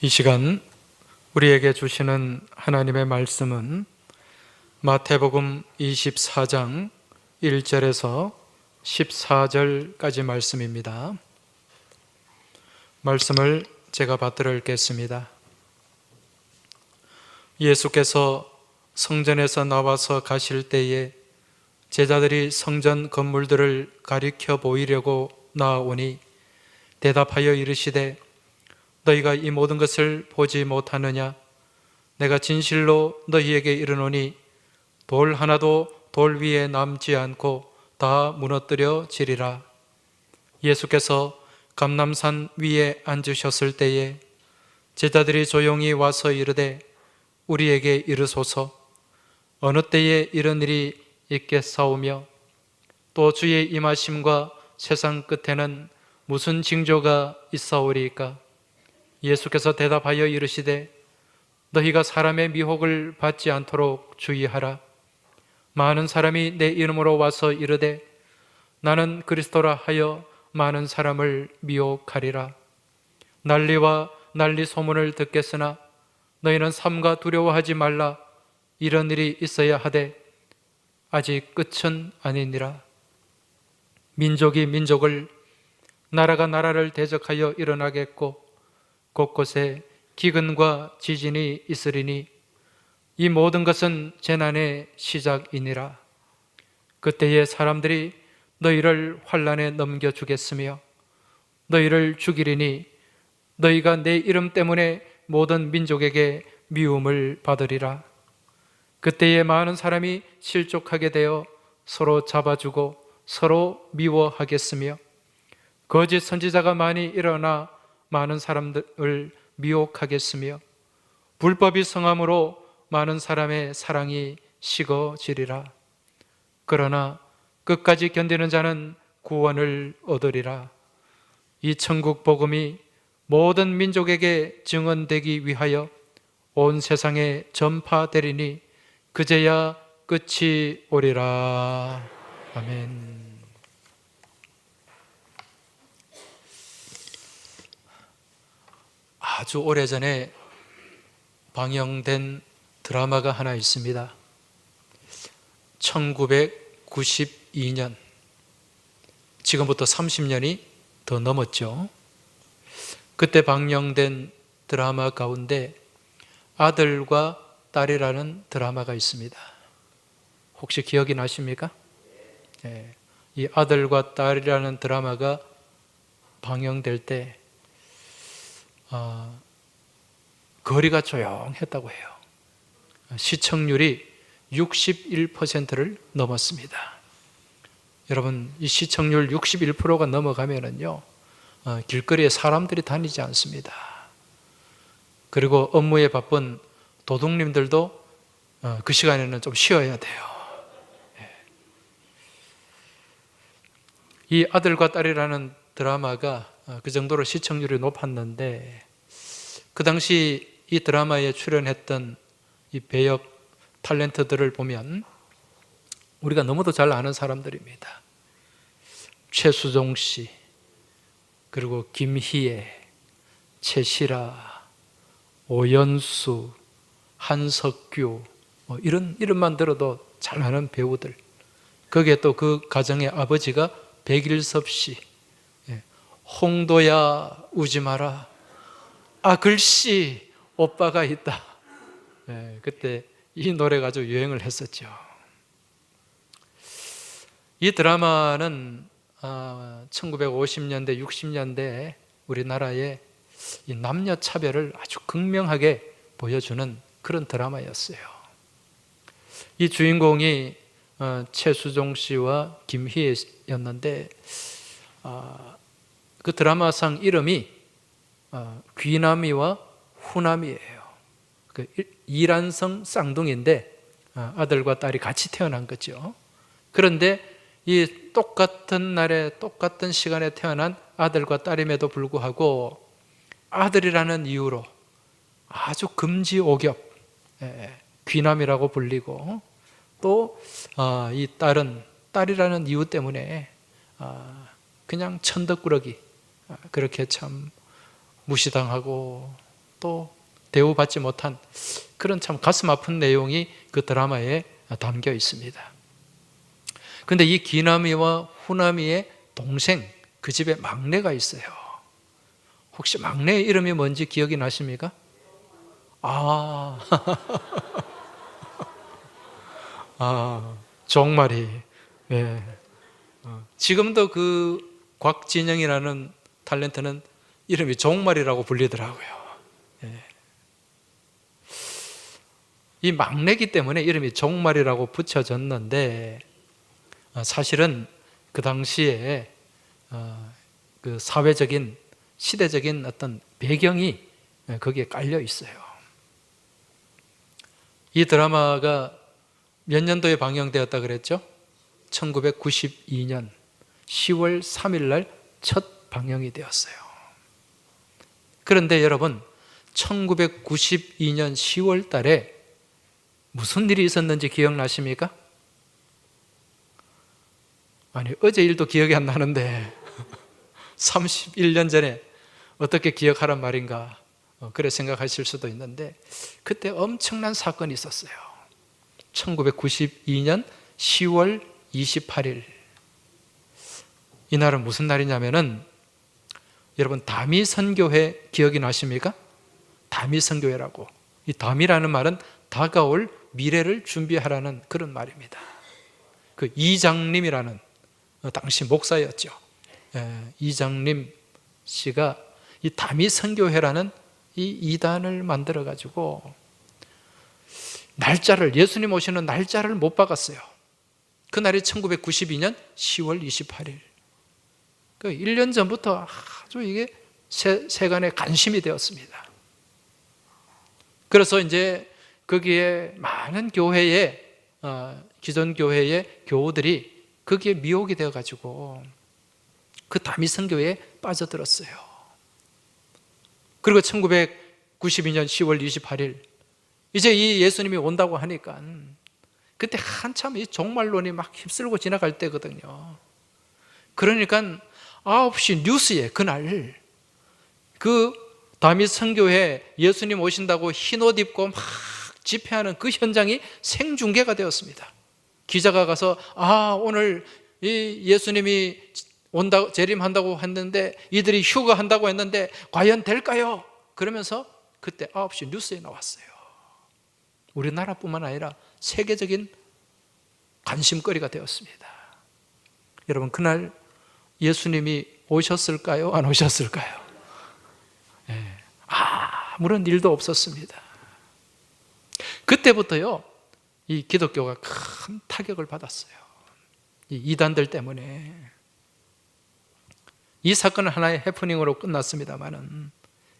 이 시간 우리에게 주시는 하나님의 말씀은 마태복음 24장 1절에서 14절까지 말씀입니다. 말씀을 제가 받들어 읽겠습니다. 예수께서 성전에서 나와서 가실 때에 제자들이 성전 건물들을 가리켜 보이려고 나아오니 대답하여 이르시되 너희가 이 모든 것을 보지 못하느냐? 내가 진실로 너희에게 이르노니 돌 하나도 돌 위에 남지 않고 다 무너뜨려지리라. 예수께서 감람산 위에 앉으셨을 때에 제자들이 조용히 와서 이르되 우리에게 이르소서 어느 때에 이런 일이 있겠사오며 또 주의 임하심과 세상 끝에는 무슨 징조가 있사오리이까? 예수께서 대답하여 이르시되 너희가 사람의 미혹을 받지 않도록 주의하라. 많은 사람이 내 이름으로 와서 이르되 나는 그리스도라 하여 많은 사람을 미혹하리라. 난리와 난리 소문을 듣겠으나 너희는 삼가 두려워하지 말라. 이런 일이 있어야 하되 아직 끝은 아니니라. 민족이 민족을, 나라가 나라를 대적하여 일어나겠고 곳곳에 기근과 지진이 있으리니 이 모든 것은 재난의 시작이니라. 그때에 사람들이 너희를 환난에 넘겨주겠으며 너희를 죽이리니 너희가 내 이름 때문에 모든 민족에게 미움을 받으리라. 그때에 많은 사람이 실족하게 되어 서로 잡아주고 서로 미워하겠으며 거짓 선지자가 많이 일어나 많은 사람들을 미혹하겠으며 불법이 성함으로 많은 사람의 사랑이 식어지리라. 그러나 끝까지 견디는 자는 구원을 얻으리라. 이 천국 복음이 모든 민족에게 증언되기 위하여 온 세상에 전파되리니 그제야 끝이 오리라. 아멘. 아주 오래전에 방영된 드라마가 하나 있습니다. 1992년, 지금부터 30년이 더 넘었죠. 그때 방영된 드라마 가운데 아들과 딸이라는 드라마가 있습니다. 혹시 기억이 나십니까? 네. 이 아들과 딸이라는 드라마가 방영될 때 거리가 조용했다고 해요. 시청률이 61%를 넘었습니다. 여러분, 이 시청률 61%가 넘어가면은요, 길거리에 사람들이 다니지 않습니다. 그리고 업무에 바쁜 도둑님들도 그 시간에는 좀 쉬어야 돼요. 이 아들과 딸이라는 드라마가 그 정도로 시청률이 높았는데 그 당시 이 드라마에 출연했던 이 배역 탤런트들을 보면 우리가 너무도 잘 아는 사람들입니다. 최수종 씨, 그리고 김희애, 최시라, 오연수, 한석규, 이런 이름만 들어도 잘 아는 배우들. 거기에 또 그 가정의 아버지가 백일섭 씨, 홍도야 우지 마라, 글씨 오빠가 있다. 그때 이 노래가 아주 유행을 했었죠. 이 드라마는 1950년대, 60년대 우리나라의 이 남녀 차별을 아주 극명하게 보여주는 그런 드라마였어요. 이 주인공이 최수종 씨와 김희애였는데 그 드라마상 이름이 귀남이와 후남이에요. 그 이란성 쌍둥이인데 아들과 딸이 같이 태어난 거죠. 그런데 이 똑같은 날에 똑같은 시간에 태어난 아들과 딸임에도 불구하고 아들이라는 이유로 아주 금지옥엽, 귀남이라고 불리고 또 이 딸은 딸이라는 이유 때문에 그냥 천덕꾸러기, 그렇게 참 무시당하고 또 대우받지 못한 그런 참 가슴 아픈 내용이 그 드라마에 담겨 있습니다. 근데 이 기남이와 후남이의 동생, 그 집에 막내가 있어요. 혹시 막내의 이름이 뭔지 기억이 나십니까? 종말이. 예. 지금도 그 곽진영이라는 탤런트는 이름이 종말이라고 불리더라고요. 예. 이 막내기 때문에 이름이 종말이라고 붙여졌는데, 사실은 그 당시에 그 사회적인 시대적인 어떤 배경이 거기에 깔려 있어요. 이 드라마가 몇 년도에 방영되었다 그랬죠? 1992년 10월 3일 날 첫 방영이 되었어요. 그런데 여러분, 1992년 10월 달에 무슨 일이 있었는지 기억나십니까? 아니, 어제 일도 기억이 안 나는데 31년 전에 어떻게 기억하란 말인가, 그래 생각하실 수도 있는데, 그때 엄청난 사건이 있었어요. 1992년 10월 28일. 이날은 무슨 날이냐면은, 여러분 다미선교회 기억이 나십니까? 다미선교회라고. 이 다미라는 말은 다가올 미래를 준비하라는 그런 말입니다. 그 이장님이라는 당시 목사였죠. 이장님 씨가 이 다미선교회라는 이 이단을 만들어 가지고 날짜를, 예수님 오시는 날짜를 못 박았어요. 그날이 1992년 10월 28일. 그 1년 전부터 아주 이게 세간에 관심이 되었습니다. 그래서 이제 거기에 많은 교회의 기존 교회의 교우들이 거기에 미혹이 되어 가지고 그 다미선교회에 빠져들었어요. 그리고 1992년 10월 28일 이제 이 예수님이 온다고 하니까, 그때 한참 이 종말론이 막 휩쓸고 지나갈 때거든요. 그러니까 9시 뉴스에 그날 그 다미선교회 예수님 오신다고 흰옷 입고 막 집회하는 그 현장이 생중계가 되었습니다. 기자가 가서 오늘 이 예수님이 온다고, 재림한다고 했는데 이들이 휴가한다고 했는데 과연 될까요? 그러면서 그때 9시 뉴스에 나왔어요. 우리나라뿐만 아니라 세계적인 관심거리가 되었습니다. 여러분, 그날 예수님이 오셨을까요? 안 오셨을까요? 아무런 일도 없었습니다. 그때부터요, 이 기독교가 큰 타격을 받았어요. 이 이단들 때문에. 이 사건은 하나의 해프닝으로 끝났습니다만은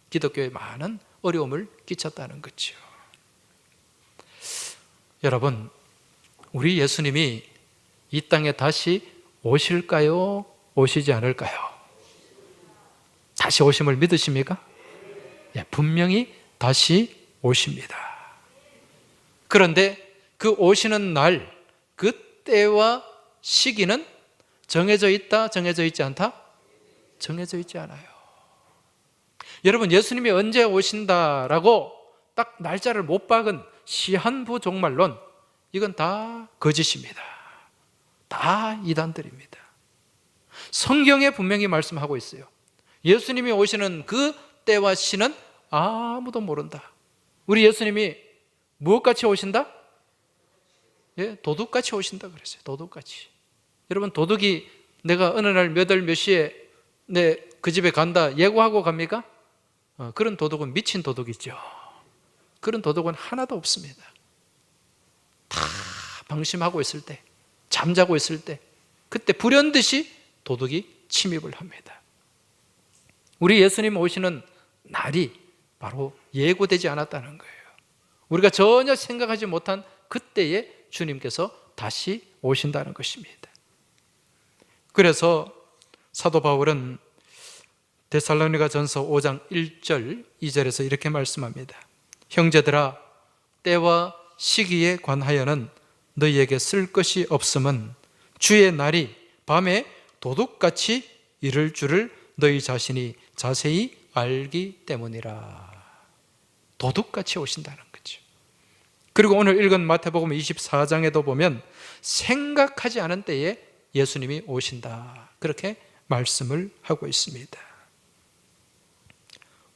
기독교에 많은 어려움을 끼쳤다는 거죠. 여러분, 우리 예수님이 이 땅에 다시 오실까요? 오시지 않을까요? 다시 오심을 믿으십니까? 분명히 다시 오십니다. 그런데 그 오시는 날, 그 때와 시기는 정해져 있다, 정해져 있지 않다? 정해져 있지 않아요. 여러분, 예수님이 언제 오신다라고 딱 날짜를 못 박은 시한부 종말론, 이건 다 거짓입니다. 다 이단들입니다. 성경에 분명히 말씀하고 있어요. 예수님이 오시는 그 때와 시는 아무도 모른다. 우리 예수님이 무엇같이 오신다? 도둑같이 오신다 그랬어요. 도둑같이. 여러분, 도둑이 내가 어느 날 몇 월 몇 시에 내 그 집에 간다 예고하고 갑니까? 그런 도둑은 미친 도둑이죠. 그런 도둑은 하나도 없습니다. 다 방심하고 있을 때, 잠자고 있을 때, 그때 불현듯이 도둑이 침입을 합니다. 우리 예수님 오시는 날이 바로 예고되지 않았다는 거예요. 우리가 전혀 생각하지 못한 그때에 주님께서 다시 오신다는 것입니다. 그래서 사도 바울은 데살로니가 전서 5장 1절 2절에서 이렇게 말씀합니다. 형제들아, 때와 시기에 관하여는 너희에게 쓸 것이 없음은 주의 날이 밤에 도둑같이 이를 줄을 너희 자신이 자세히 알기 때문이라. 도둑같이 오신다는 거죠. 그리고 오늘 읽은 마태복음 24장에도 보면 생각하지 않은 때에 예수님이 오신다, 그렇게 말씀을 하고 있습니다.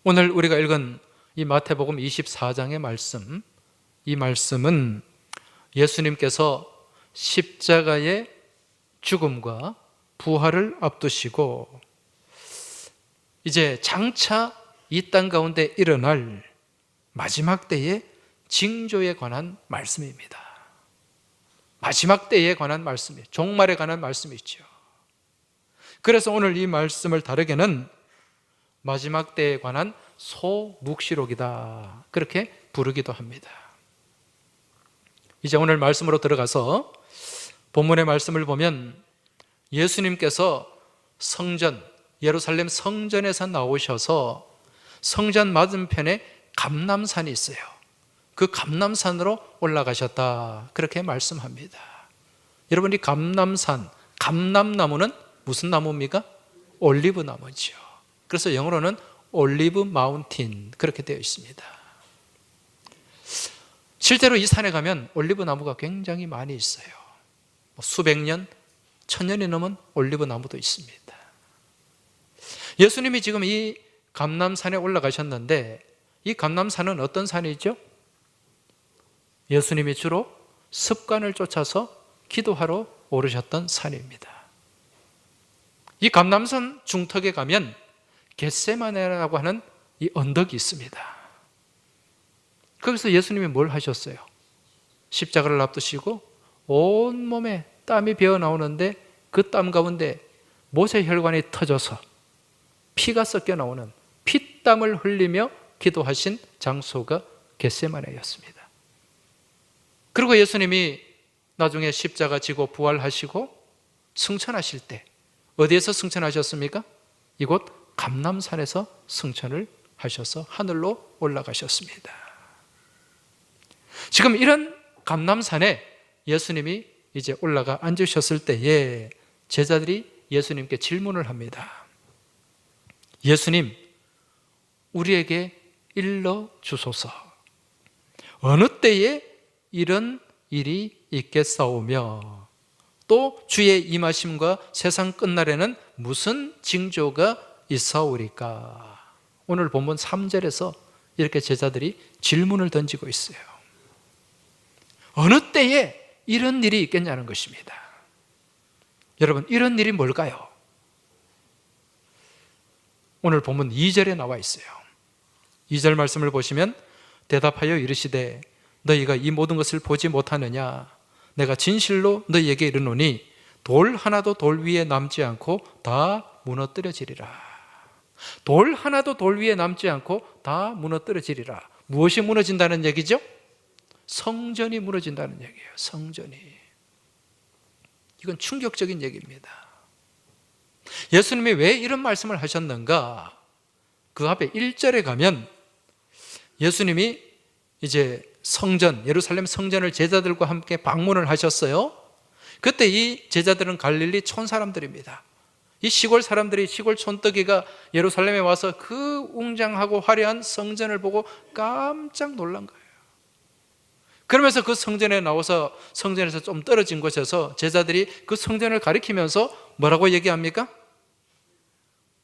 오늘 우리가 읽은 이 마태복음 24장의 말씀, 이 말씀은 예수님께서 십자가의 죽음과 부활을 앞두시고 이제 장차 이 땅 가운데 일어날 마지막 때의 징조에 관한 말씀입니다. 마지막 때에 관한 말씀이에요. 종말에 관한 말씀이죠. 그래서 오늘 이 말씀을 다르게는 마지막 때에 관한 소묵시록이다, 그렇게 부르기도 합니다. 이제 오늘 말씀으로 들어가서 본문의 말씀을 보면 예수님께서 성전, 예루살렘 성전에서 나오셔서 성전 맞은편에 감람산이 있어요. 그 감람산으로 올라가셨다, 그렇게 말씀합니다. 여러분, 이 감람산, 감람나무는 무슨 나무입니까? 올리브 나무죠. 그래서 영어로는 올리브 마운틴, 그렇게 되어 있습니다. 실제로 이 산에 가면 올리브 나무가 굉장히 많이 있어요. 수백 년, 천년이 넘은 올리브 나무도 있습니다. 예수님이 지금 이 감람산에 올라가셨는데, 이 감람산은 어떤 산이죠? 예수님이 주로 습관을 쫓아서 기도하러 오르셨던 산입니다. 이 감람산 중턱에 가면 겟세마네라고 하는 이 언덕이 있습니다. 거기서 예수님이 뭘 하셨어요? 십자가를 앞두시고 온몸에 땀이 배어 나오는데 그 땀 가운데 모세혈관이 터져서 피가 섞여 나오는 피땀을 흘리며 기도하신 장소가 겟세마네였습니다. 그리고 예수님이 나중에 십자가 지고 부활하시고 승천하실 때 어디에서 승천하셨습니까? 이곳 감람산에서 승천을 하셔서 하늘로 올라가셨습니다. 지금 이런 감람산에 예수님이 이제 올라가 앉으셨을 때에 제자들이 예수님께 질문을 합니다. 예수님, 우리에게 일러 주소서. 어느 때에 이런 일이 있겠사오며 또 주의 임하심과 세상 끝날에는 무슨 징조가 있사오리까? 오늘 본문 3절에서 이렇게 제자들이 질문을 던지고 있어요. 어느 때에 이런 일이 있겠냐는 것입니다. 여러분, 이런 일이 뭘까요? 오늘 본문 2절에 나와 있어요. 2절 말씀을 보시면 대답하여 이르시되 너희가 이 모든 것을 보지 못하느냐? 내가 진실로 너희에게 이르노니 돌 하나도 돌 위에 남지 않고 다 무너뜨려지리라. 돌 하나도 돌 위에 남지 않고 다 무너뜨려지리라. 무엇이 무너진다는 얘기죠? 성전이 무너진다는 얘기예요. 성전이. 이건 충격적인 얘기입니다. 예수님이 왜 이런 말씀을 하셨는가? 그 앞에 1절에 가면 예수님이 이제 성전, 예루살렘 성전을 제자들과 함께 방문을 하셨어요. 그때 이 제자들은 갈릴리 촌 사람들입니다. 이 시골 사람들이, 시골 촌뜨기가 예루살렘에 와서 그 웅장하고 화려한 성전을 보고 깜짝 놀란 거예요. 그러면서 그 성전에 나와서 성전에서 좀 떨어진 곳에서 제자들이 그 성전을 가리키면서 뭐라고 얘기합니까?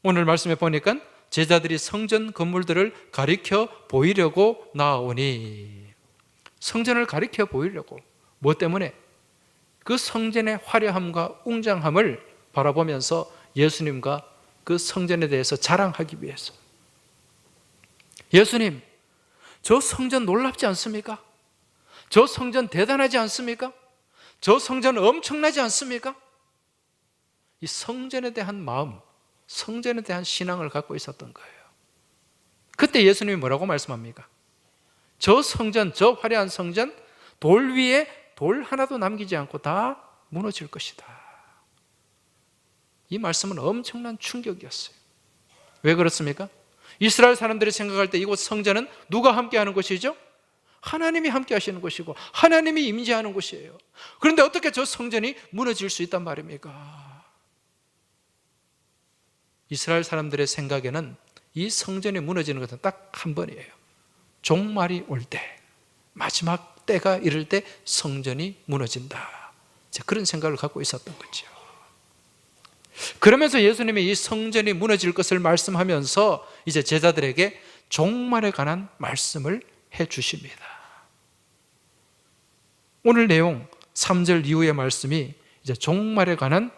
오늘 말씀에 보니까 제자들이 성전 건물들을 가리켜 보이려고 나오니, 성전을 가리켜 보이려고. 뭐 때문에? 그 성전의 화려함과 웅장함을 바라보면서 예수님과 그 성전에 대해서 자랑하기 위해서. 예수님, 저 성전 놀랍지 않습니까? 저 성전 대단하지 않습니까? 저 성전 엄청나지 않습니까? 이 성전에 대한 마음, 성전에 대한 신앙을 갖고 있었던 거예요. 그때 예수님이 뭐라고 말씀합니까? 저 성전, 저 화려한 성전, 돌 위에 돌 하나도 남기지 않고 다 무너질 것이다. 이 말씀은 엄청난 충격이었어요. 왜 그렇습니까? 이스라엘 사람들이 생각할 때 이곳 성전은 누가 함께 하는 곳이죠? 하나님이 함께 하시는 곳이고 하나님이 임재하는 곳이에요. 그런데 어떻게 저 성전이 무너질 수 있단 말입니까? 이스라엘 사람들의 생각에는 이 성전이 무너지는 것은 딱 한 번이에요. 종말이 올 때, 마지막 때가 이를 때 성전이 무너진다. 그런 생각을 갖고 있었던 거죠. 그러면서 예수님이 이 성전이 무너질 것을 말씀하면서 이제 제자들에게 종말에 관한 말씀을 해 주십니다. 오늘 내용 3절 이후의 말씀이 이제 종말에 관한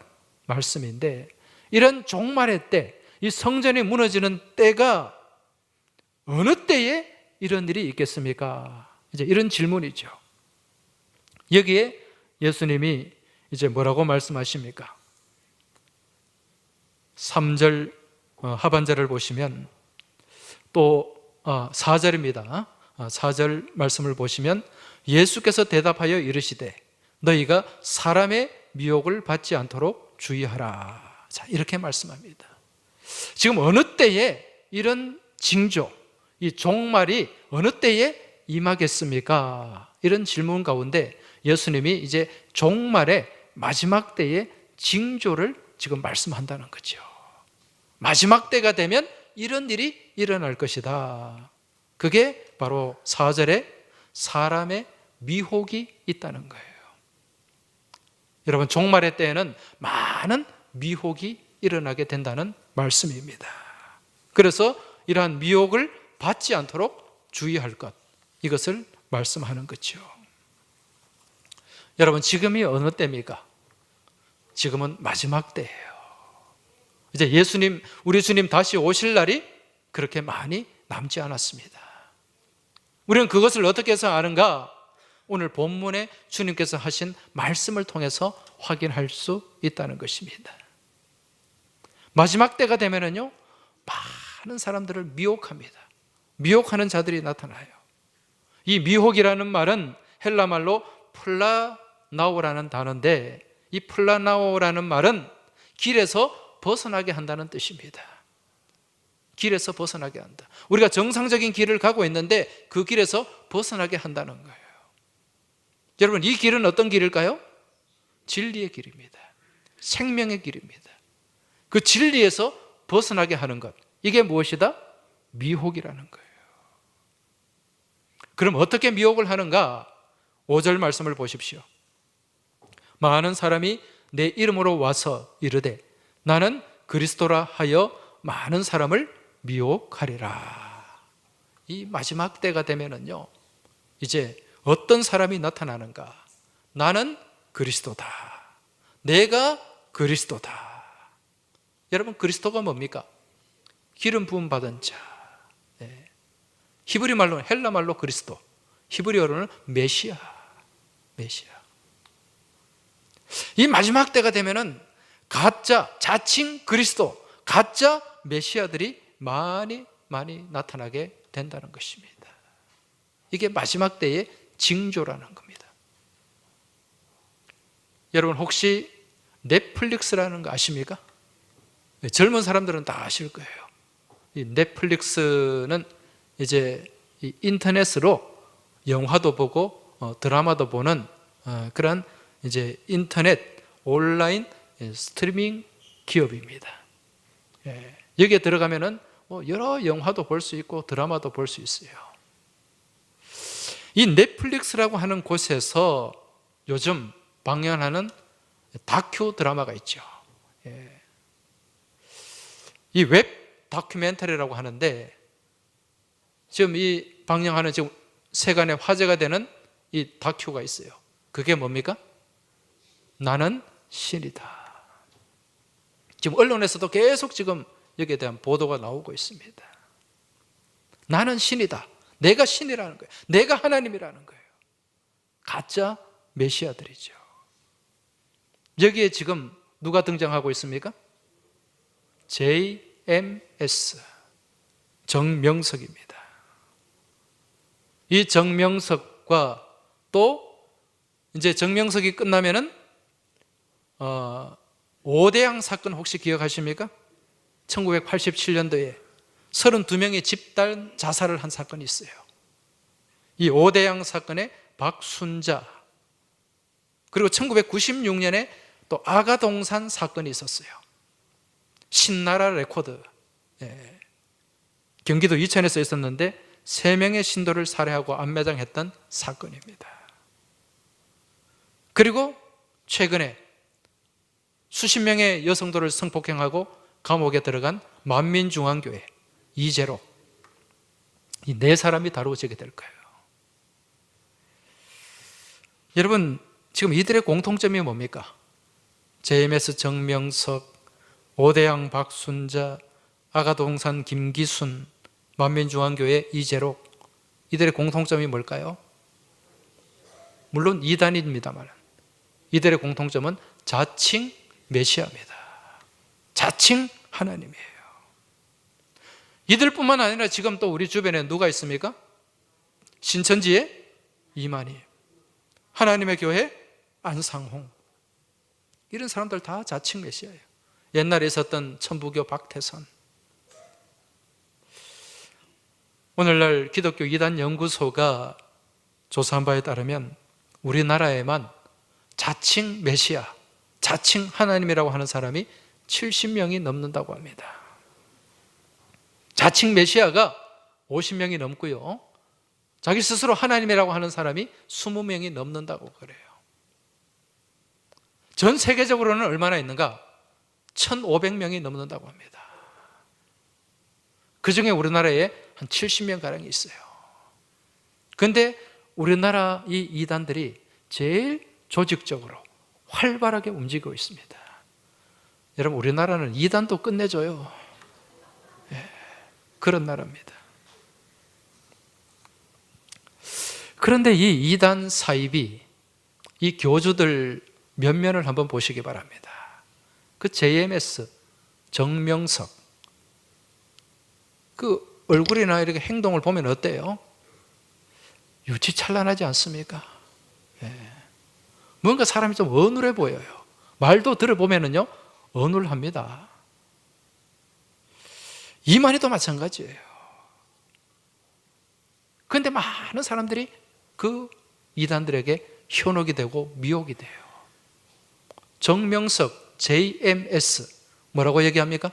말씀인데, 이런 종말의 때, 이 성전이 무너지는 때가 어느 때에 이런 일이 있겠습니까? 이제 이런 질문이죠. 여기에 예수님이 이제 뭐라고 말씀하십니까? 3절 하반절을 보시면 또 4절입니다. 4절 말씀을 보시면 예수께서 대답하여 이르시되 너희가 사람의 미혹을 받지 않도록 주의하라. 자, 이렇게 말씀합니다. 지금 어느 때에 이런 징조, 이 종말이 어느 때에 임하겠습니까? 이런 질문 가운데 예수님이 이제 종말의 마지막 때의 징조를 지금 말씀한다는 거죠. 마지막 때가 되면 이런 일이 일어날 것이다. 그게 바로 4절에 사람의 미혹이 있다는 거예요. 여러분, 종말의 때에는 많은 미혹이 일어나게 된다는 말씀입니다. 그래서 이러한 미혹을 받지 않도록 주의할 것, 이것을 말씀하는 거죠. 여러분, 지금이 어느 때입니까? 지금은 마지막 때예요. 이제 예수님, 우리 주님 다시 오실 날이 그렇게 많이 남지 않았습니다. 우리는 그것을 어떻게 해서 아는가? 오늘 본문에 주님께서 하신 말씀을 통해서 확인할 수 있다는 것입니다. 마지막 때가 되면은요, 많은 사람들을 미혹합니다. 미혹하는 자들이 나타나요. 이 미혹이라는 말은 헬라 말로 플라나오라는 단어인데, 이 플라나오라는 말은 길에서 벗어나게 한다는 뜻입니다. 길에서 벗어나게 한다. 우리가 정상적인 길을 가고 있는데 그 길에서 벗어나게 한다는 거예요. 여러분, 이 길은 어떤 길일까요? 진리의 길입니다. 생명의 길입니다. 그 진리에서 벗어나게 하는 것, 이게 무엇이다? 미혹이라는 거예요. 그럼 어떻게 미혹을 하는가? 5절 말씀을 보십시오. 많은 사람이 내 이름으로 와서 이르되 나는 그리스도라 하여 많은 사람을 미혹하리라. 이 마지막 때가 되면은요, 이제 어떤 사람이 나타나는가? 나는 그리스도다. 내가 그리스도다. 여러분, 그리스도가 뭡니까? 기름 부음 받은 자. 히브리 말로는, 헬라 말로 그리스도, 히브리어로는 메시아. 메시아. 이 마지막 때가 되면은 가짜 자칭 그리스도, 가짜 메시아들이 많이 나타나게 된다는 것입니다. 이게 마지막 때의 징조라는 겁니다. 여러분, 혹시 넷플릭스라는 거 아십니까? 젊은 사람들은 다 아실 거예요. 이 넷플릭스는 이제 이 인터넷으로 영화도 보고 드라마도 보는 그런 이제 인터넷 온라인 스트리밍 기업입니다. 여기에 들어가면은 여러 영화도 볼 수 있고 드라마도 볼 수 있어요. 이 넷플릭스라고 하는 곳에서 요즘 방영하는 다큐 드라마가 있죠. 이 웹 다큐멘터리라고 하는데, 지금 이 방영하는 지금 세간에 화제가 되는 이 다큐가 있어요. 그게 뭡니까? 나는 신이다. 지금 언론에서도 계속 지금 여기에 대한 보도가 나오고 있습니다. 나는 신이다. 내가 신이라는 거예요. 내가 하나님이라는 거예요. 가짜 메시아들이죠. 여기에 지금 누가 등장하고 있습니까? JMS 정명석입니다. 이 정명석과 또 이제 정명석이 끝나면은 5대양 사건 혹시 기억하십니까? 1987년도에 32명의 집단 자살을 한 사건이 있어요. 이 5대양 사건의 박순자, 그리고 1996년에 또 아가동산 사건이 있었어요. 신나라 레코드, 경기도 이천에서 있었는데 3명의 신도를 살해하고 안매장했던 사건입니다. 그리고 최근에 수십 명의 여성들을 성폭행하고 감옥에 들어간 만민중앙교회 이재록, 이 4사람이 다루어지게 될 거예요. 여러분, 지금 이들의 공통점이 뭡니까? JMS 정명석, 오대양 박순자, 아가동산 김기순, 만민중앙교회 이재록, 이들의 공통점이 뭘까요? 물론 이단입니다만 이들의 공통점은 자칭 메시아입니다. 자칭 하나님이에요. 이들뿐만 아니라 지금 또 우리 주변에 누가 있습니까? 신천지의 이만희, 하나님의 교회 안상홍, 이런 사람들 다 자칭 메시아예요. 옛날에 있었던 천부교 박태선. 오늘날 기독교 이단 연구소가 조사한 바에 따르면 우리나라에만 자칭 메시아, 자칭 하나님이라고 하는 사람이 70명이 넘는다고 합니다. 자칭 메시아가 50명이 넘고요, 자기 스스로 하나님이라고 하는 사람이 20명이 넘는다고 그래요. 전 세계적으로는 얼마나 있는가? 1,500명이 넘는다고 합니다. 그 중에 우리나라에 한 70명가량이 있어요. 그런데 우리나라 이 이단들이 제일 조직적으로 활발하게 움직이고 있습니다. 여러분, 우리나라는 이단도 끝내줘요. 그런 나라입니다. 그런데 이 이단 사입이 이 교주들 면면을 한번 보시기 바랍니다. 그 JMS 정명석, 그 얼굴이나 이렇게 행동을 보면 어때요? 유치찬란하지 않습니까? 뭔가 사람이 좀 어눌해 보여요. 말도 들어보면은요, 어눌합니다. 이만희도 마찬가지예요. 그런데 많은 사람들이 그 이단들에게 현혹이 되고 미혹이 돼요. 정명석 JMS 뭐라고 얘기합니까?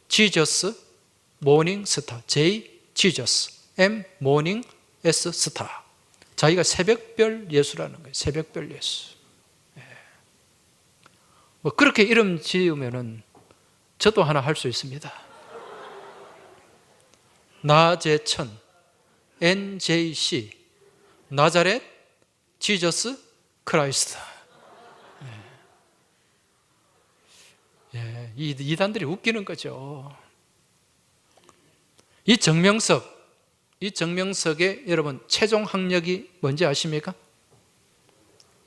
Jesus Morning Star, J Jesus, M Morning S Star. 자기가 새벽별 예수라는 거예요. 새벽별 예수. 뭐 그렇게 이름 지으면은 저도 하나 할 수 있습니다. 나제천 NJC 나자렛 지저스 크라이스트. 이 이단들이 웃기는 거죠. 이 정명석의 여러분 최종 학력이 뭔지 아십니까?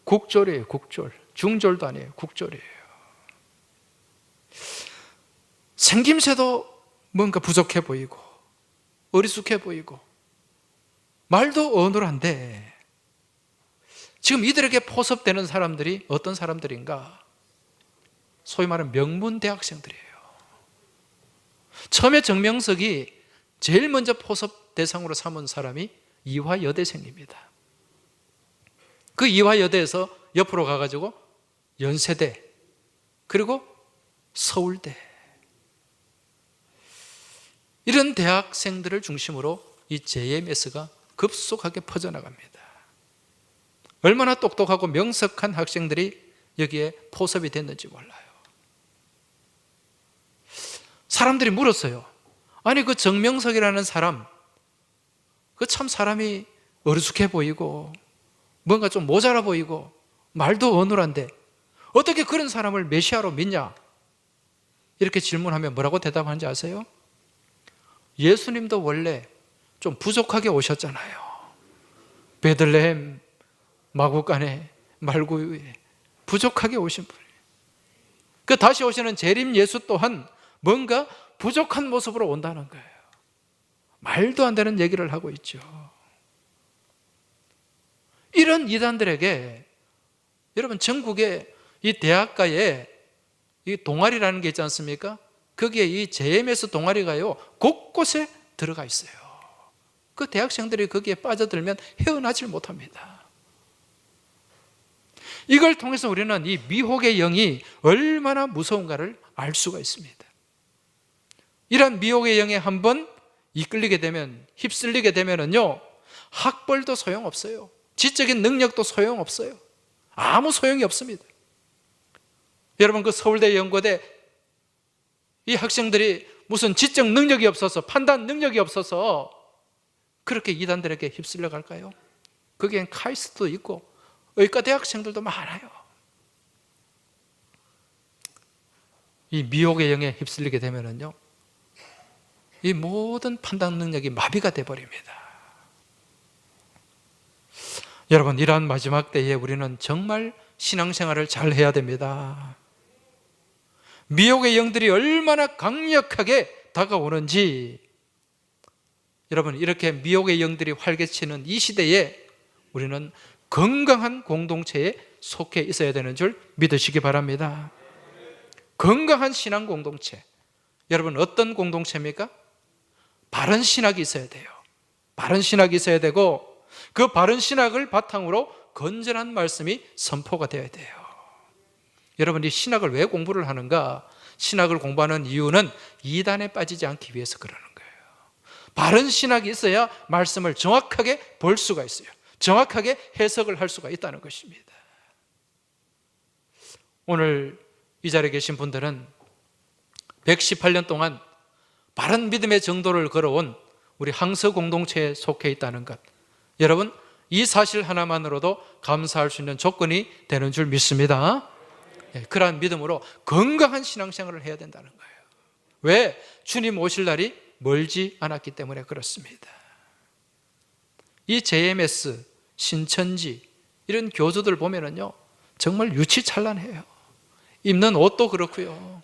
국졸이에요. 국졸. 중졸도 아니에요. 국졸이에요. 생김새도 뭔가 부족해 보이고 어리숙해 보이고 말도 어눌한데, 지금 이들에게 포섭되는 사람들이 어떤 사람들인가? 소위 말하는 명문 대학생들이에요. 처음에 정명석이 제일 먼저 포섭 대상으로 삼은 사람이 이화여대생입니다. 그 이화여대에서 옆으로 가가지고 연세대, 그리고 서울대, 이런 대학생들을 중심으로 이 JMS가 급속하게 퍼져나갑니다. 얼마나 똑똑하고 명석한 학생들이 여기에 포섭이 됐는지 몰라요. 사람들이 물었어요. 아니, 그 정명석이라는 사람, 그 참 사람이 어리숙해 보이고 뭔가 좀 모자라 보이고 말도 어눌한데 어떻게 그런 사람을 메시아로 믿냐? 이렇게 질문하면 뭐라고 대답하는지 아세요? 예수님도 원래 좀 부족하게 오셨잖아요. 베들레헴 마구간에 말구유에 부족하게 오신 분이에요. 그 다시 오시는 재림 예수 또한 뭔가 부족한 모습으로 온다는 거예요. 말도 안 되는 얘기를 하고 있죠. 이런 이단들에게 여러분, 전국에 이 대학가에 이 동아리라는 게 있지 않습니까? 거기에 이 JMS 동아리가요 곳곳에 들어가 있어요. 그 대학생들이 거기에 빠져들면 헤어나질 못합니다. 이걸 통해서 우리는 이 미혹의 영이 얼마나 무서운가를 알 수가 있습니다. 이런 미혹의 영에 한번 이끌리게 되면, 휩쓸리게 되면은요, 학벌도 소용없어요. 지적인 능력도 소용없어요. 아무 소용이 없습니다. 여러분, 그 서울대 연고대 이 학생들이 무슨 지적 능력이 없어서, 판단 능력이 없어서 그렇게 이단들에게 휩쓸려 갈까요? 거기엔 카이스트도 있고 의과 대학생들도 많아요. 이 미혹의 영에 휩쓸리게 되면은요, 이 모든 판단 능력이 마비가 돼버립니다. 여러분, 이러한 마지막 때에 우리는 정말 신앙생활을 잘 해야 됩니다. 미혹의 영들이 얼마나 강력하게 다가오는지, 여러분, 이렇게 미혹의 영들이 활개치는 이 시대에 우리는 건강한 공동체에 속해 있어야 되는 줄 믿으시기 바랍니다. 건강한 신앙 공동체. 여러분, 어떤 공동체입니까? 바른 신학이 있어야 돼요. 바른 신학이 있어야 되고, 그 바른 신학을 바탕으로 건전한 말씀이 선포가 되어야 돼요. 여러분, 이 신학을 왜 공부를 하는가? 신학을 공부하는 이유는 이단에 빠지지 않기 위해서 그러는 거예요. 바른 신학이 있어야 말씀을 정확하게 볼 수가 있어요. 정확하게 해석을 할 수가 있다는 것입니다. 오늘 이 자리에 계신 분들은 118년 동안 바른 믿음의 정도를 걸어온 우리 항서 공동체에 속해 있다는 것, 여러분, 이 사실 하나만으로도 감사할 수 있는 조건이 되는 줄 믿습니다. 그러한 믿음으로 건강한 신앙생활을 해야 된다는 거예요. 왜? 주님 오실 날이 멀지 않았기 때문에 그렇습니다. 이 JMS, 신천지 이런 교주들 보면은요, 정말 유치찬란해요. 입는 옷도 그렇고요.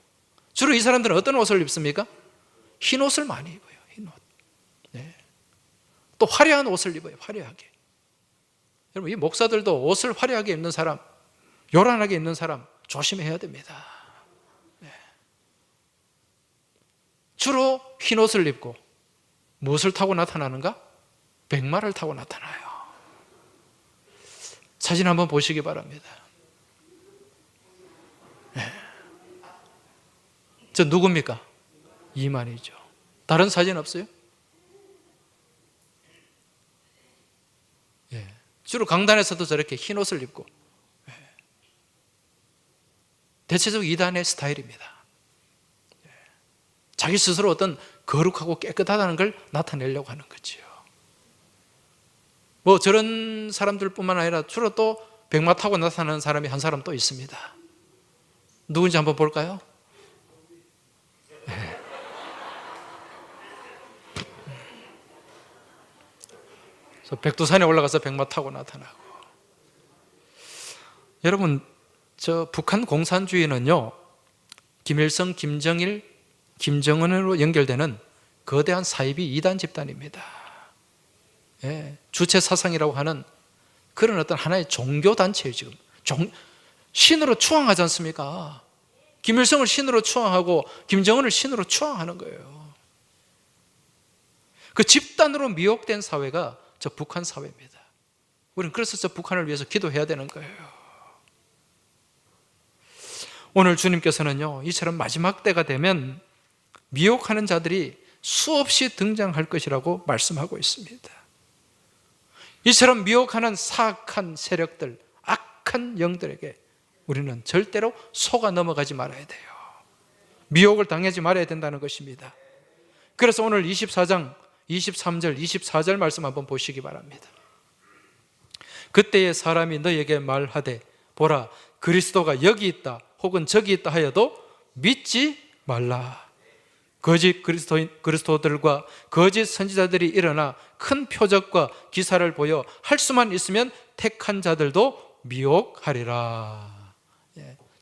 주로 이 사람들은 어떤 옷을 입습니까? 흰 옷을 많이 입어요. 흰 옷. 네. 또 화려한 옷을 입어요. 화려하게. 여러분, 이 목사들도 옷을 화려하게 입는 사람, 요란하게 입는 사람 조심해야 됩니다. 네. 주로 흰 옷을 입고 무엇을 타고 나타나는가? 백마를 타고 나타나요. 사진 한번 보시기 바랍니다. 네. 저 누굽니까? 이만희죠. 다른 사진 없어요? 예. 주로 강단에서도 저렇게 흰 옷을 입고, 예. 대체적 이단의 스타일입니다. 예. 자기 스스로 어떤 거룩하고 깨끗하다는 걸 나타내려고 하는 거지요. 뭐 저런 사람들뿐만 아니라 주로 또 백마 타고 나타나는 사람이 한 사람 또 있습니다. 누군지 한번 볼까요? 예. 백두산에 올라가서 백마 타고 나타나고. 여러분, 저 북한 공산주의는요, 김일성, 김정일, 김정은으로 연결되는 거대한 사이비 이단 집단입니다. 예, 주체 사상이라고 하는 그런 어떤 하나의 종교 단체예요. 지금 신으로 추앙하지 않습니까? 김일성을 신으로 추앙하고 김정은을 신으로 추앙하는 거예요. 그 집단으로 미혹된 사회가 저 북한 사회입니다. 우리는 그래서 저 북한을 위해서 기도해야 되는 거예요. 오늘 주님께서는요, 이처럼 마지막 때가 되면 미혹하는 자들이 수없이 등장할 것이라고 말씀하고 있습니다. 이처럼 미혹하는 사악한 세력들, 악한 영들에게 우리는 절대로 속아 넘어가지 말아야 돼요. 미혹을 당하지 말아야 된다는 것입니다. 그래서 오늘 24장 23절, 24절 말씀 한번 보시기 바랍니다. 그때에 사람이 너에게 말하되 보라, 그리스도가 여기 있다 혹은 저기 있다 하여도 믿지 말라. 거짓 그리스도들과 거짓 선지자들이 일어나 큰 표적과 기사를 보여 할 수만 있으면 택한 자들도 미혹하리라.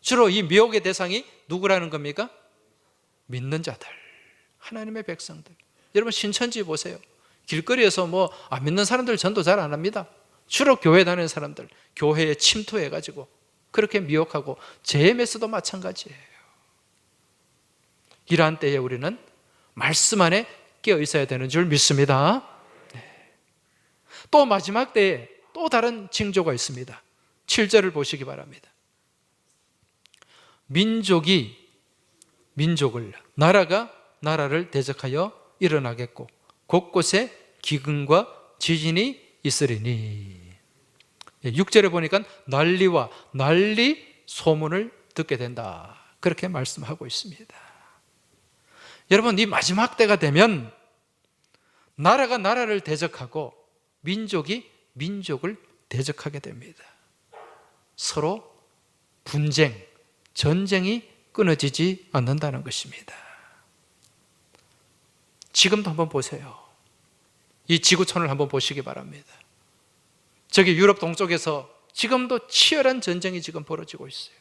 주로 이 미혹의 대상이 누구라는 겁니까? 믿는 자들, 하나님의 백성들. 여러분, 신천지 보세요. 길거리에서 안 믿는 사람들 전도 잘 안 합니다. 주로 교회 다니는 사람들, 교회에 침투해가지고 그렇게 미혹하고, JMS도 마찬가지예요. 이러한 때에 우리는 말씀 안에 깨어 있어야 되는 줄 믿습니다. 또 마지막 때에 또 다른 징조가 있습니다. 7절을 보시기 바랍니다. 민족이 민족을, 나라가 나라를 대적하여 일어나겠고 곳곳에 기근과 지진이 있으리니. 6절에 보니까 난리와 난리 소문을 듣게 된다, 그렇게 말씀하고 있습니다. 여러분, 이 마지막 때가 되면 나라가 나라를 대적하고 민족이 민족을 대적하게 됩니다. 서로 분쟁, 전쟁이 끊어지지 않는다는 것입니다. 지금도 한번 보세요. 이 지구촌을 한번 보시기 바랍니다. 저기 유럽 동쪽에서 지금도 치열한 전쟁이 지금 벌어지고 있어요.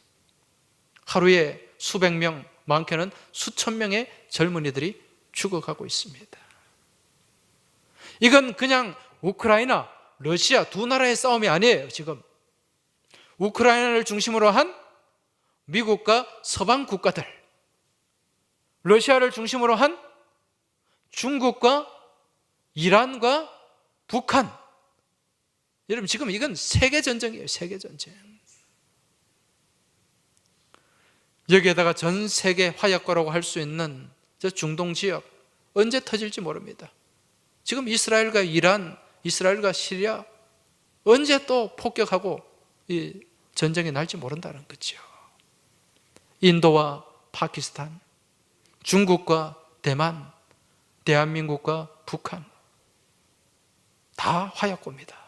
하루에 수백 명, 많게는 수천 명의 젊은이들이 죽어가고 있습니다. 이건 그냥 우크라이나, 러시아 두 나라의 싸움이 아니에요. 지금 우크라이나를 중심으로 한 미국과 서방 국가들, 러시아를 중심으로 한 중국과 이란과 북한. 여러분, 지금 이건 세계전쟁이에요. 세계전쟁. 여기에다가 전 세계 화약고라고 할 수 있는 저 중동 지역, 언제 터질지 모릅니다. 지금 이스라엘과 이란, 이스라엘과 시리아 언제 또 폭격하고 이 전쟁이 날지 모른다는 거죠. 인도와 파키스탄, 중국과 대만, 대한민국과 북한, 다 화약고입니다.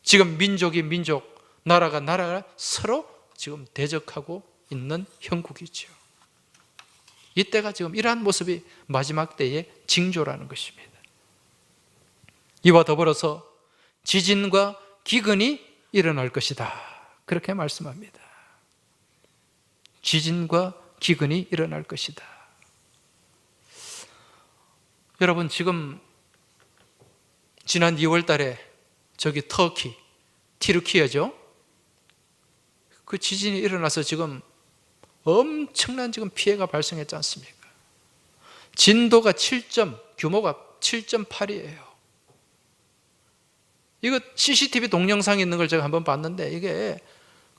지금 민족이 민족, 나라가 나라가 서로 지금 대적하고 있는 형국이죠. 이때가 지금 이러한 모습이 마지막 때의 징조라는 것입니다. 이와 더불어서 지진과 기근이 일어날 것이다, 그렇게 말씀합니다. 지진과 기근이 일어날 것이다. 여러분, 지금 지난 2월 달에 저기 터키, 티르키예죠? 그 지진이 일어나서 지금 엄청난 지금 피해가 발생했지 않습니까? 진도가 규모가 7.8이에요. 이거 CCTV 동영상이 있는 걸 제가 한번 봤는데, 이게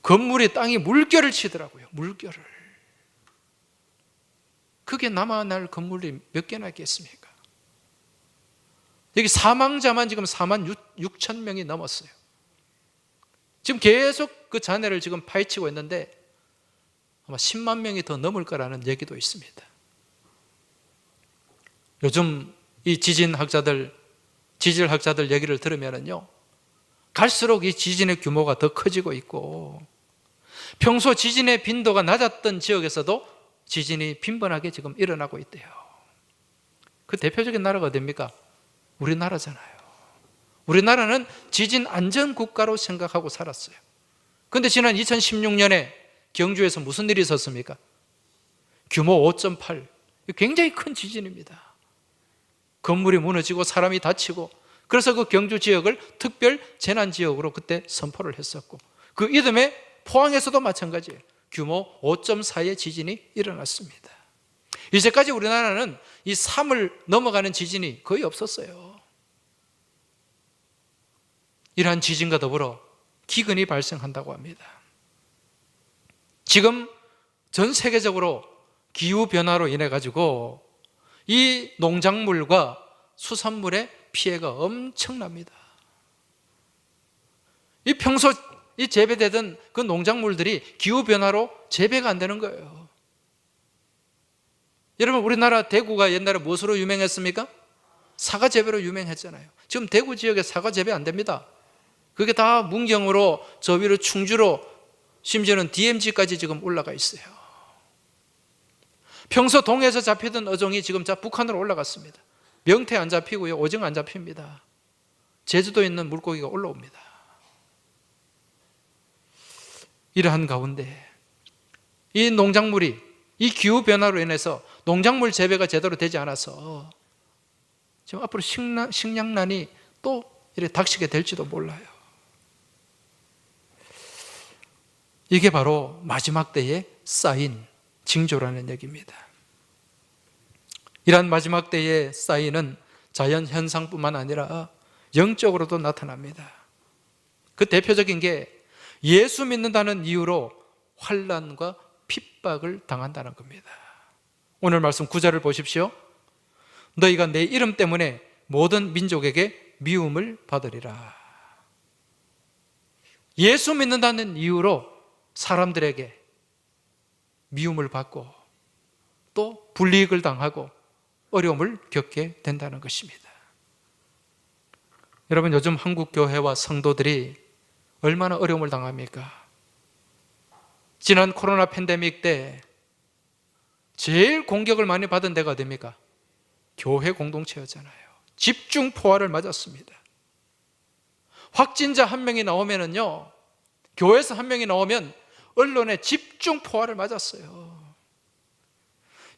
건물이 땅이 물결을 치더라고요. 물결을. 그게 남아날 건물이 몇 개나 있겠습니까? 여기 사망자만 지금 4만 6천 명이 넘었어요. 지금 계속 그 잔해를 지금 파헤치고 있는데 아마 10만 명이 더 넘을 거라는 얘기도 있습니다. 요즘 이 지질학자들 얘기를 들으면요, 갈수록 이 지진의 규모가 더 커지고 있고, 평소 지진의 빈도가 낮았던 지역에서도 지진이 빈번하게 지금 일어나고 있대요. 그 대표적인 나라가 어디입니까? 우리나라잖아요. 우리나라는 지진 안전 국가로 생각하고 살았어요. 그런데 지난 2016년에 경주에서 무슨 일이 있었습니까? 규모 5.8, 굉장히 큰 지진입니다. 건물이 무너지고 사람이 다치고, 그래서 그 경주 지역을 특별 재난지역으로 그때 선포를 했었고, 그 이듬해 포항에서도 마찬가지예요. 규모 5.4의 지진이 일어났습니다. 이제까지 우리나라는 이 3을 넘어가는 지진이 거의 없었어요. 이러한 지진과 더불어 기근이 발생한다고 합니다. 지금 전 세계적으로 기후변화로 인해 가지고 이 농작물과 수산물의 피해가 엄청납니다. 이 평소 이 재배되던 그 농작물들이 기후변화로 재배가 안 되는 거예요. 여러분, 우리나라 대구가 옛날에 무엇으로 유명했습니까? 사과 재배로 유명했잖아요. 지금 대구 지역에 사과 재배 안 됩니다. 그게 다 문경으로, 저 위로 충주로, 심지어는 DMZ까지 지금 올라가 있어요. 평소 동해에서 잡히던 어종이 지금 북한으로 올라갔습니다. 명태 안 잡히고요, 오징어 안 잡힙니다. 제주도에 있는 물고기가 올라옵니다. 이러한 가운데 이 농작물이 이 기후변화로 인해서 농작물 재배가 제대로 되지 않아서 지금 앞으로 식량난이 또 이렇게 닥치게 될지도 몰라요. 이게 바로 마지막 때에 쌓인 징조라는 얘기입니다. 이러한 마지막 때에 쌓이는 자연 현상뿐만 아니라 영적으로도 나타납니다. 그 대표적인 게 예수 믿는다는 이유로 환난과 핍박을 당한다는 겁니다. 오늘 말씀 9절을 보십시오. 너희가 내 이름 때문에 모든 민족에게 미움을 받으리라. 예수 믿는다는 이유로 사람들에게 미움을 받고 또 불이익을 당하고 어려움을 겪게 된다는 것입니다. 여러분, 요즘 한국 교회와 성도들이 얼마나 어려움을 당합니까? 지난 코로나 팬데믹 때 제일 공격을 많이 받은 데가 어디입니까? 교회 공동체였잖아요. 집중 포화를 맞았습니다. 확진자 한 명이 나오면은요, 교회에서 한 명이 나오면 언론에 집중 포화를 맞았어요.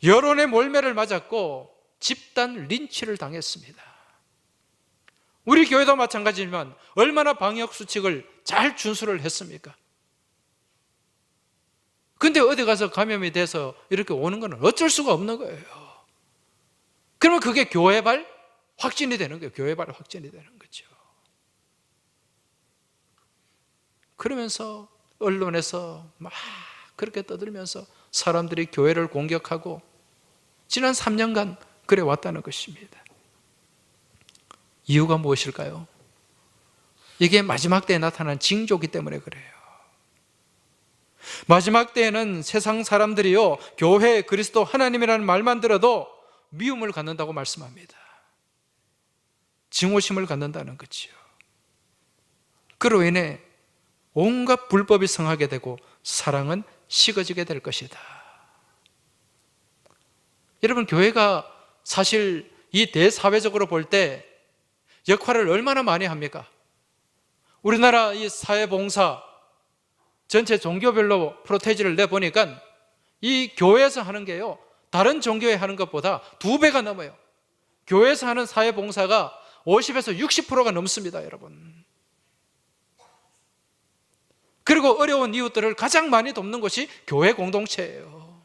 여론의 몰매를 맞았고 집단 린치를 당했습니다. 우리 교회도 마찬가지지만 얼마나 방역 수칙을 잘 준수를 했습니까? 근데 어디 가서 감염이 돼서 이렇게 오는 건 어쩔 수가 없는 거예요. 그러면 그게 교회발 확진이 되는 거예요. 교회발 확진이 되는 거죠. 그러면서 언론에서 막 그렇게 떠들면서 사람들이 교회를 공격하고 지난 3년간 그래 왔다는 것입니다. 이유가 무엇일까요? 이게 마지막 때에 나타난 징조이기 때문에 그래요. 마지막 때에는 세상 사람들이요, 교회, 그리스도, 하나님이라는 말만 들어도 미움을 갖는다고 말씀합니다. 증오심을 갖는다는 거지요. 그로 인해 온갖 불법이 성하게 되고 사랑은 식어지게 될 것이다. 여러분, 교회가 사실 이 대사회적으로 볼 때 역할을 얼마나 많이 합니까? 우리나라 이 사회봉사 전체 종교별로 프로테이지를 내보니까 이 교회에서 하는 게요, 다른 종교에 하는 것보다 2배가 넘어요. 교회에서 하는 사회봉사가 50에서 60%가 넘습니다, 여러분. 그리고 어려운 이웃들을 가장 많이 돕는 것이 교회 공동체예요.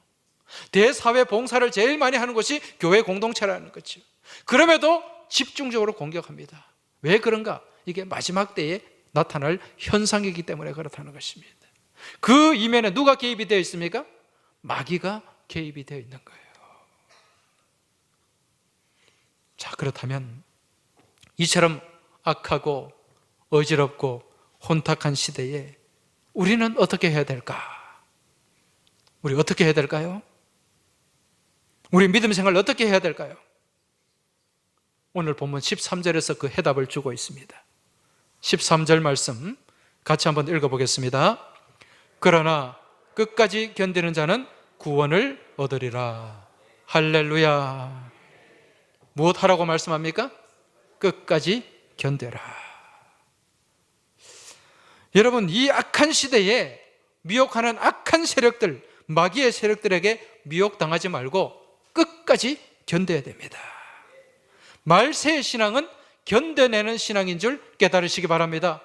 대사회 봉사를 제일 많이 하는 것이 교회 공동체라는 거죠. 그럼에도 집중적으로 공격합니다. 왜 그런가? 이게 마지막 때에 나타날 현상이기 때문에 그렇다는 것입니다. 그 이면에 누가 개입이 되어 있습니까? 마귀가 개입이 되어 있는 거예요. 자, 그렇다면 이처럼 악하고 어지럽고 혼탁한 시대에 우리는 어떻게 해야 될까? 우리 어떻게 해야 될까요? 우리 믿음 생활 어떻게 해야 될까요? 오늘 본문 13절에서 그 해답을 주고 있습니다. 13절 말씀 같이 한번 읽어보겠습니다. 그러나 끝까지 견디는 자는 구원을 얻으리라. 할렐루야. 무엇 하라고 말씀합니까? 끝까지 견뎌라. 여러분, 이 악한 시대에 미혹하는 악한 세력들, 마귀의 세력들에게 미혹당하지 말고 끝까지 견뎌야 됩니다. 말세의 신앙은 견뎌내는 신앙인 줄 깨달으시기 바랍니다.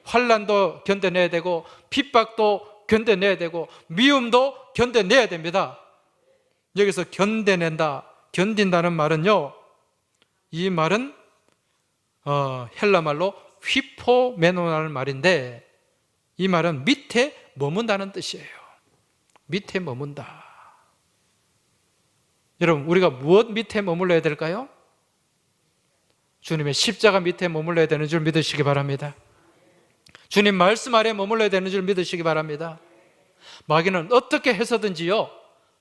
환난도 견뎌내야 되고 핍박도 견뎌내야 되고 미움도 견뎌내야 됩니다. 여기서 견뎌낸다, 견딘다는 말은요, 이 말은 헬라 말로 휘포메노라는 말인데 이 말은 밑에 머문다는 뜻이에요. 밑에 머문다. 여러분, 우리가 무엇 밑에 머물러야 될까요? 주님의 십자가 밑에 머물러야 되는 줄 믿으시기 바랍니다. 주님 말씀 아래 머물러야 되는 줄 믿으시기 바랍니다. 마귀는 어떻게 해서든지요,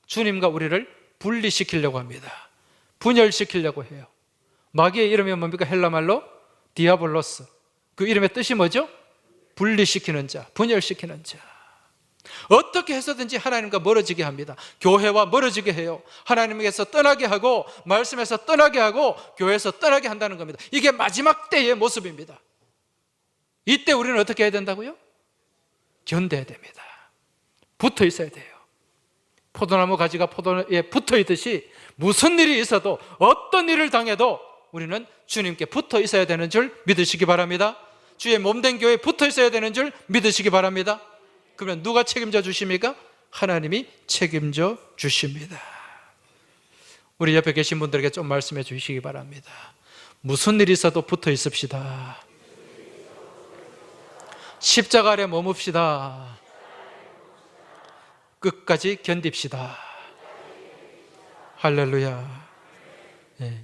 주님과 우리를 분리시키려고 합니다. 분열시키려고 해요. 마귀의 이름이 뭡니까? 헬라 말로 디아볼로스. 그 이름의 뜻이 뭐죠? 분리시키는 자, 분열시키는 자. 어떻게 해서든지 하나님과 멀어지게 합니다. 교회와 멀어지게 해요. 하나님에게서 떠나게 하고 말씀에서 떠나게 하고 교회에서 떠나게 한다는 겁니다. 이게 마지막 때의 모습입니다. 이때 우리는 어떻게 해야 된다고요? 견뎌야 됩니다. 붙어 있어야 돼요. 포도나무 가지가 포도에 붙어 있듯이 무슨 일이 있어도 어떤 일을 당해도 우리는 주님께 붙어 있어야 되는 줄 믿으시기 바랍니다. 주의 몸된 교회에 붙어 있어야 되는 줄 믿으시기 바랍니다. 그러면 누가 책임져 주십니까? 하나님이 책임져 주십니다. 우리 옆에 계신 분들에게 좀 말씀해 주시기 바랍니다. 무슨 일이 있어도 붙어 있읍시다. 십자가 아래 머뭅시다. 끝까지 견딥시다. 할렐루야.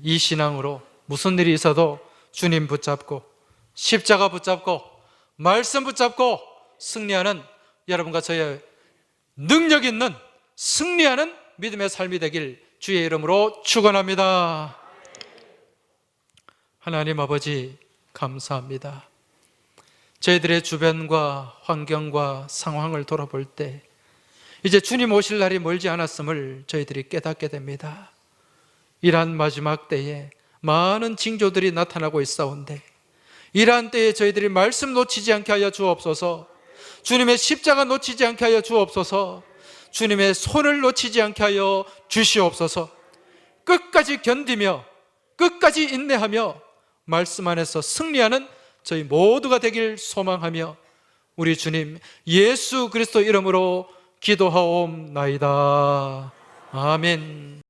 이 신앙으로 무슨 일이 있어도 주님 붙잡고 십자가 붙잡고 말씀 붙잡고 승리하는 여러분과 저의 능력 있는 승리하는 믿음의 삶이 되길 주의 이름으로 축원합니다. 하나님 아버지 감사합니다. 저희들의 주변과 환경과 상황을 돌아볼 때 이제 주님 오실 날이 멀지 않았음을 저희들이 깨닫게 됩니다. 이러한 마지막 때에 많은 징조들이 나타나고 있사온데 이러한 때에 저희들이 말씀 놓치지 않게 하여 주옵소서. 주님의 십자가 놓치지 않게 하여 주옵소서. 주님의 손을 놓치지 않게 하여 주시옵소서. 끝까지 견디며 끝까지 인내하며 말씀 안에서 승리하는 저희 모두가 되길 소망하며 우리 주님 예수 그리스도 이름으로 기도하옵나이다. 아멘.